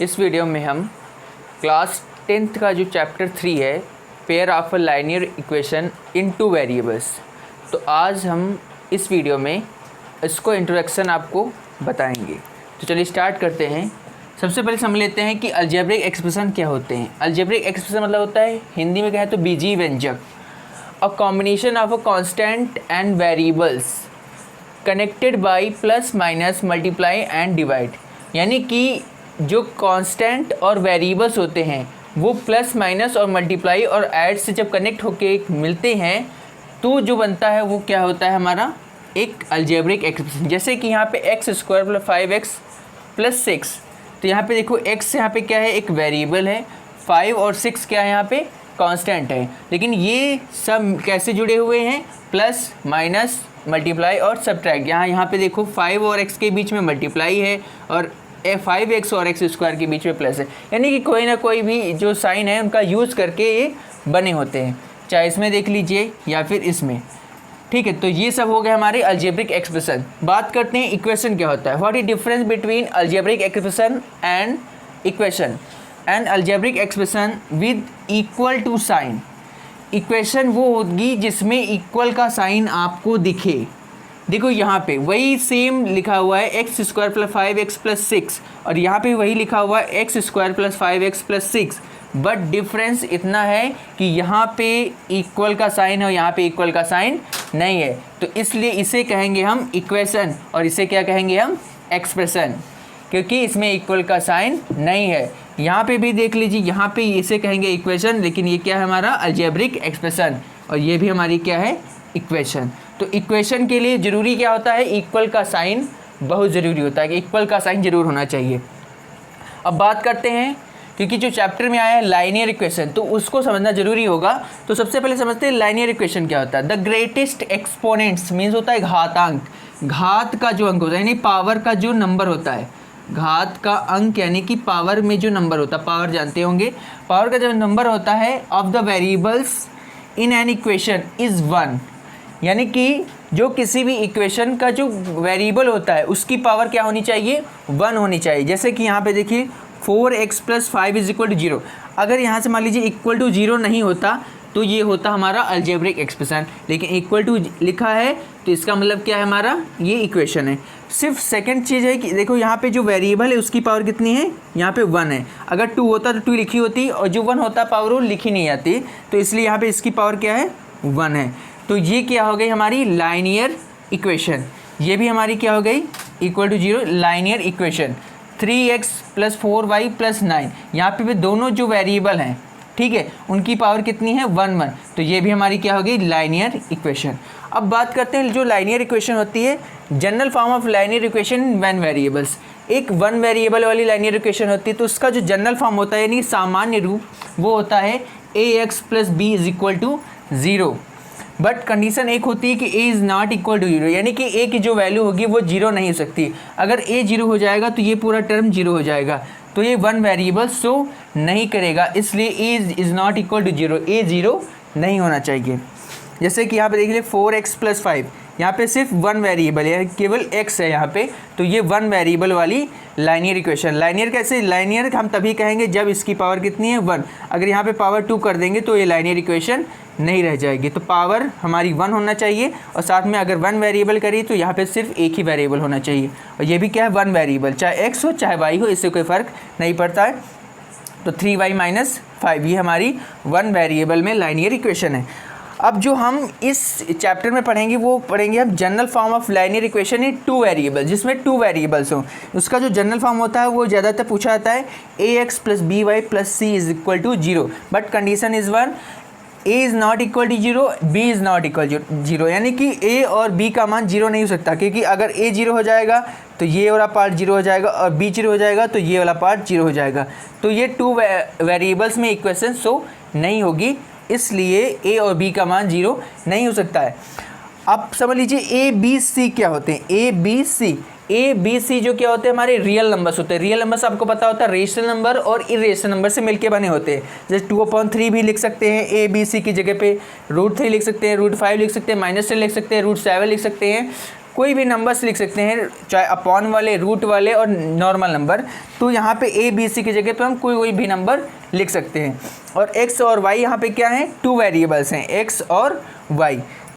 इस वीडियो में हम क्लास 10th का जो चैप्टर 3 है pair of a linear equation in two variables, तो आज हम इस वीडियो में इसको इंट्रोडक्शन आपको बताएंगे। तो चलिए स्टार्ट करते हैं। सबसे पहले समझ लेते हैं कि अलजेब्रिक एक्सप्रेशन क्या होते हैं। अलजेब्रिक एक्सप्रेशन मतलब होता है, हिंदी में कहें तो बीजीय व्यंजक, a combination of a constant and variables connected by plus minus multiply and divide. यानी कि जो कांस्टेंट और वेरिएबल्स होते हैं वो प्लस माइनस और मल्टीप्लाई और ऐड से जब कनेक्ट होके मिलते हैं तो जो बनता है वो क्या होता है, हमारा एक अलजेब्रिक एक्सप्रेशन। जैसे कि यहाँ पे x square plus 5x plus 6, तो यहाँ पे देखो x यहाँ पे क्या है, एक वेरिएबल है, 5 और 6 क्या है यहाँ पे कांस्टेंट है। लेकिन ये सब कैसे जुड़े हुए हैं, प्लस माइनस मल्टीप्लाई और सब्ट्रैक्ट। यहाँ पे देखो 5 और x के बीच में मल्टीप्लाई है और 5x और एक्स स्क्वायर के बीच में प्लस है। यानी कि कोई ना कोई भी जो साइन है उनका यूज़ करके ये बने होते हैं, चाहे इसमें देख लीजिए या फिर इसमें। ठीक है, तो ये सब हो गए हमारे अलजेब्रिक एक्सप्रेशन। बात करते हैं इक्वेशन क्या होता है। What is difference between algebraic expression and equation. And algebraic expression with equal to sign. Equation वो होगी जिसमें इक्वल का साइन आपको दिखे। देखो यहाँ पे वही सेम लिखा हुआ है x square plus 5x plus 6 और यहाँ पे वही लिखा हुआ है x square plus 5x plus 6, but difference इतना है कि यहाँ पे इक्वल का साइन है और यहाँ पे इक्वल का साइन नहीं है। तो इसलिए इसे कहेंगे हम इक्वेशन और इसे क्या कहेंगे हम, एक्सप्रेशन, क्योंकि इसमें इक्वल का साइन नहीं है। यहाँ पे भी देख लीजिए, यहाँ पे इसे कहेंगे इक्वेशन, लेकिन ये क्या है हमारा अलजेब्रिक एक्सप्रेशन, और ये भी हमारी क्या है, इक्वेशन। तो इक्वेशन के लिए ज़रूरी क्या होता है, इक्वल का साइन बहुत ज़रूरी होता है कि इक्वल का साइन ज़रूर होना चाहिए। अब बात करते हैं, क्योंकि जो चैप्टर में आया है लाइनियर इक्वेशन तो उसको समझना ज़रूरी होगा। तो सबसे पहले समझते हैं लाइनियर इक्वेशन क्या होता है। द ग्रेटेस्ट एक्सपोनेंट्स मीन्स होता है घातांक, घात का जो अंक होता है, यानी पावर का जो नंबर होता है, घात का अंक यानी कि पावर में जो नंबर होता है, पावर जानते होंगे, पावर का जो नंबर होता है of the variables in an equation is 1। यानी कि जो किसी भी इक्वेशन का जो वेरिएबल होता है उसकी पावर क्या होनी चाहिए, 1 होनी चाहिए। जैसे कि यहाँ पे देखिए 4x plus 5 is equal to 0। अगर यहाँ से मान लीजिए इक्वल टू 0 नहीं होता तो ये होता हमारा अलजेब्रिक एक्सप्रेशन, लेकिन इक्वल टू लिखा है तो इसका मतलब क्या है, हमारा ये इक्वेशन है। सिर्फ सेकंड चीज़ है कि देखो यहाँ पे जो वेरिएबल है उसकी पावर कितनी है, यहाँ पे 1 है। अगर 2 होता तो 2 लिखी होती और जो 1 होता पावर वो लिखी नहीं आती, तो इसलिए यहाँ पे इसकी पावर क्या है, 1 है। तो ये क्या हो गई हमारी लाइनियर इक्वेशन। ये भी हमारी क्या हो गई, equal to 0 linear equation. 3x plus 4y plus 9, यहाँ पे भी दोनों जो वेरिएबल हैं, ठीक है, उनकी पावर कितनी है, 1 1। तो ये भी हमारी क्या हो गई, लाइनियर इक्वेशन। अब बात करते हैं जो लाइनियर इक्वेशन होती है, general form of linear equation one variables. एक 1 वेरिएबल वाली लाइनियर इक्वेशन होती है तो उसका जो जनरल फॉर्म होता है यानी सामान्य रूप वो होता है ax plus B is equal to 0। But condition एक होती है कि a is not equal to 0, यानी कि a की जो वैल्यू होगी वो 0 नहीं हो सकती। अगर a 0 हो जाएगा तो ये पूरा टर्म 0 हो जाएगा, तो ये 1 वेरिएबल शो नहीं करेगा, इसलिए a is not equal to 0, a 0 नहीं होना चाहिए। जैसे कि यहाँ पे देख लीजिए 4x प्लस 5, यहाँ पे सिर्फ 1 वेरिएबल है, केवल x है यहाँ पे, तो ये 1 वेरिएबल वाली लाइनियर इक्वेशन। लाइनियर कैसे, लाइनियर हम तभी कहेंगे जब इसकी पावर कितनी है, 1। अगर यहाँ पे पावर 2 कर देंगे तो ये लाइनियर इक्वेशन नहीं रह जाएगी। तो पावर हमारी 1 होना चाहिए और साथ में अगर 1 वेरिएबल करी तो यहाँ पे सिर्फ एक ही वेरिएबल होना चाहिए, और ये भी क्या है, 1 वेरिएबल, चाहे x हो चाहे y हो, इससे कोई फ़र्क नहीं पड़ता है। तो 3y माइनस 5 ये हमारी 1 वेरिएबल में लाइनियर इक्वेशन है। अब जो हम इस चैप्टर में पढ़ेंगे वो पढ़ेंगे हम general form of linear equation in 2 variable, जिसमें 2 वेरिएबल्स हों। उसका जो जनरल फॉर्म होता है वो ज़्यादातर पूछा जाता है ax plus B Y plus C is equal to 0, but condition is 1, a is not equal to 0, b is not equal to 0। यानी कि a और b का मान 0 नहीं हो सकता, क्योंकि अगर a 0 हो जाएगा तो ये वाला पार्ट 0 हो जाएगा और b 0 हो जाएगा तो ये वाला पार्ट 0 हो जाएगा। तो ये 2 वेरिएबल्स में इक्वेशन शो नहीं होगी, इसलिए a और b का मान 0 नहीं हो सकता है। अब समझ लीजिए a b c क्या होते हैं, a b c जो क्या होते हैं, हमारे रियल नंबर्स होते हैं। रियल नंबर्स आपको पता होता है रेशनल नंबर और इरेशनल नंबर से मिलके बने होते हैं। जैसे 2/3 भी लिख सकते हैं a b c की जगह पे, √3 लिख सकते हैं, √5 लिख सकते हैं, -3 लिख सकते हैं, √7 लिख सकते हैं, कोई भी नंबर्स लिख सकते हैं, चाहे अपॉन वाले, रूट वाले और नॉर्मल नंबर। तो यहाँ पे ए बी सी की जगह पे हम कोई भी नंबर लिख सकते हैं। और एक्स और वाई यहाँ पे क्या है, 2 वेरिएबल्स हैं, एक्स और वाई।